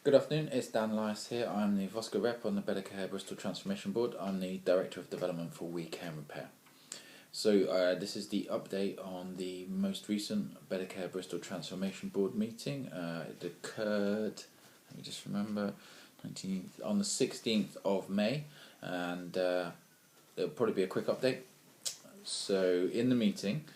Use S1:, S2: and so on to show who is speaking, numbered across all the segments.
S1: Good afternoon, it's Dan Lyus here. I'm the Vosca Rep on the Better Care Bristol Transformation Board. I'm the Director of Development for We Care and Repair. So this is the update on the most recent Better Care Bristol Transformation Board meeting. It occurred, let me just remember, on the 16th of May, and it'll probably be a quick update. So in the meeting,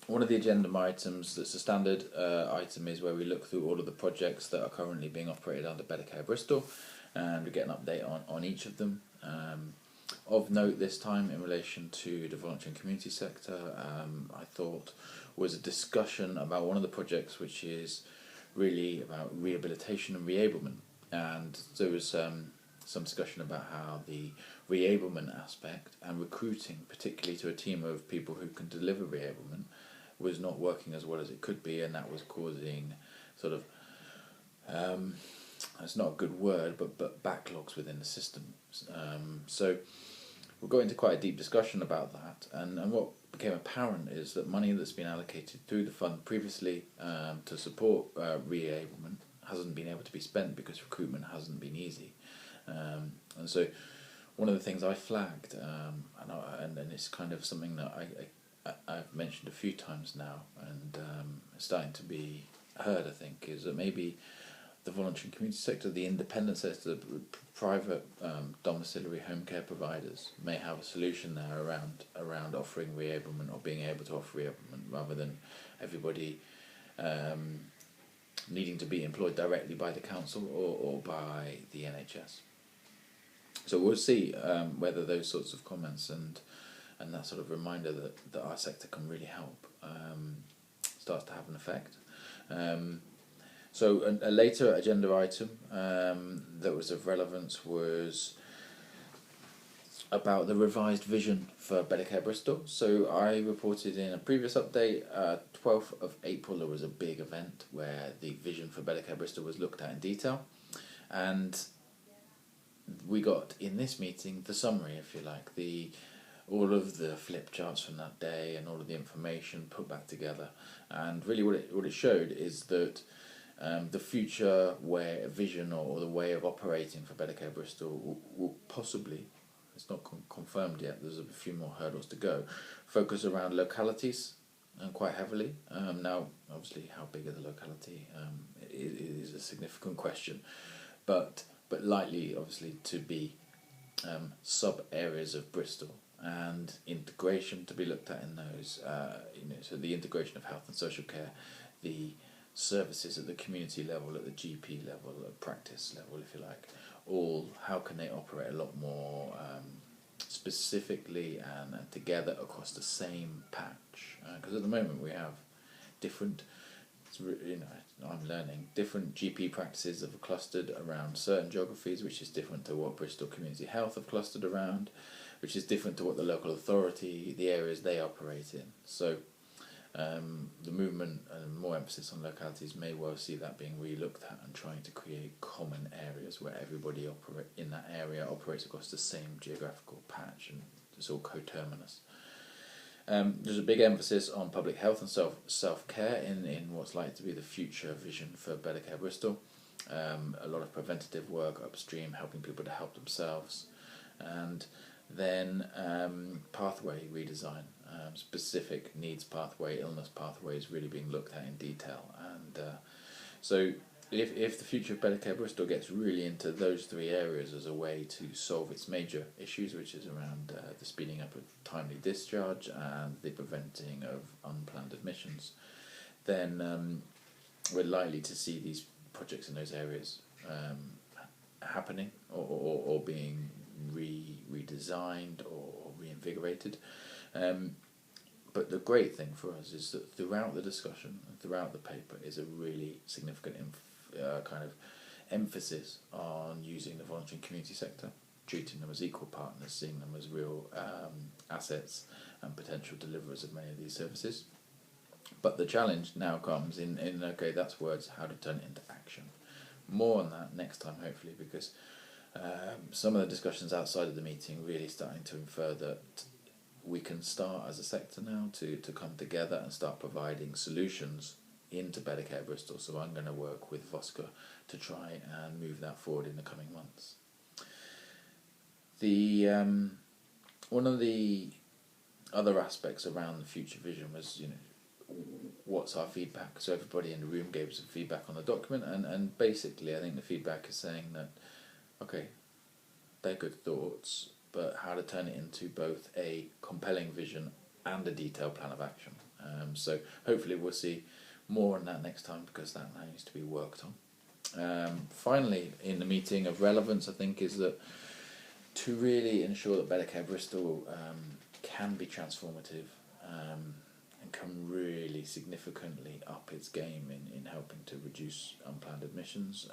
S1: one of the agenda items that's a standard item is where we look through all of the projects that are currently being operated under Better Care Bristol, and we get an update on each of them. Of note this time in relation to the voluntary and community sector, I thought was a discussion about one of the projects which is really about rehabilitation and reablement, and there was some discussion about how the reablement aspect and recruiting, particularly to a team of people who can deliver reablement, was not working as well as it could be, and that was causing sort of it's not a good word, but backlogs within the system. So we'll go into quite a deep discussion about that, and what became apparent is that money that's been allocated through the fund previously to support reablement hasn't been able to be spent because recruitment hasn't been easy, and so one of the things I flagged, and it's kind of something that I've mentioned a few times now, and it's starting to be heard, I think, is that maybe the voluntary and community sector, the independent sector, the private domiciliary home care providers may have a solution there around offering reablement or being able to offer reablement rather than everybody needing to be employed directly by the council or by the NHS. So we'll see whether those sorts of comments and that sort of reminder that our sector can really help starts to have an effect. So a later agenda item that was of relevance was about the revised vision for Better Care Bristol. So I reported in a previous update, 12th of April, there was a big event where the vision for Better Care Bristol was looked at in detail, and we got in this meeting the summary, if you like, all of the flip charts from that day and all of the information put back together. And really what it showed is that the future vision or the way of operating for Better Care Bristol will possibly, it's not confirmed yet, there's a few more hurdles to go, focus around localities and quite heavily. Now, obviously, how big are the locality is a significant question, but likely, obviously, to be sub-areas of Bristol, and integration to be looked at in those, so the integration of health and social care, the services at the community level, at the GP level, at practice level, if you like, all how can they operate a lot more specifically and together across the same patch, because at the moment we have different, I'm learning, different GP practices that have clustered around certain geographies, which is different to what Bristol Community Health have clustered around, which is different to what the local authority, the areas they operate in. So the movement and more emphasis on localities may well see that being re-looked at and trying to create common areas where everybody in that area operates across the same geographical patch and it's all coterminous. There's a big emphasis on public health and self-care in what's likely to be the future vision for Better Care Bristol. A lot of preventative work upstream, helping people to help themselves, and then pathway redesign, specific needs pathway, illness pathways really being looked at in detail. And so if the future of Better Care Bristol gets really into those three areas as a way to solve its major issues, which is around the speeding up of timely discharge and the preventing of unplanned admissions, then we're likely to see these projects in those areas happening or being redesigned or reinvigorated. But the great thing for us is that throughout the discussion and throughout the paper is a really significant kind of emphasis on using the voluntary and community sector, treating them as equal partners, seeing them as real assets and potential deliverers of many of these services. But the challenge now comes in okay, that's words, how to turn it into action. More on that next time, hopefully, because some of the discussions outside of the meeting really starting to infer that we can start as a sector now to come together and start providing solutions into Better Care Bristol, so I'm going to work with Vosca to try and move that forward in the coming months. The one of the other aspects around the future vision was, what's our feedback? So everybody in the room gave us some feedback on the document, and basically I think the feedback is saying that, okay, they're good thoughts, but how to turn it into both a compelling vision and a detailed plan of action. So hopefully we'll see more on that next time, because that needs to be worked on. Finally, in the meeting of relevance, I think, is that to really ensure that Better Care Bristol can be transformative and can really significantly up its game in helping to reduce unplanned admissions.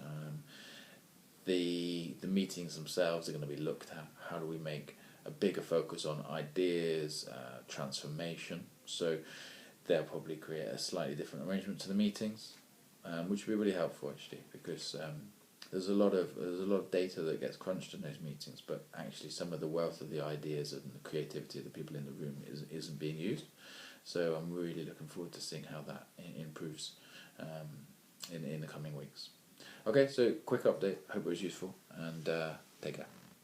S1: The meetings themselves are going to be looked at. How do we make a bigger focus on ideas, transformation? So they'll probably create a slightly different arrangement to the meetings, which will be really helpful actually, because there's a lot of data that gets crunched in those meetings, but actually some of the wealth of the ideas and the creativity of the people in the room isn't being used. So I'm really looking forward to seeing how that improves in the coming weeks. Okay, so quick update. Hope it was useful, and take care.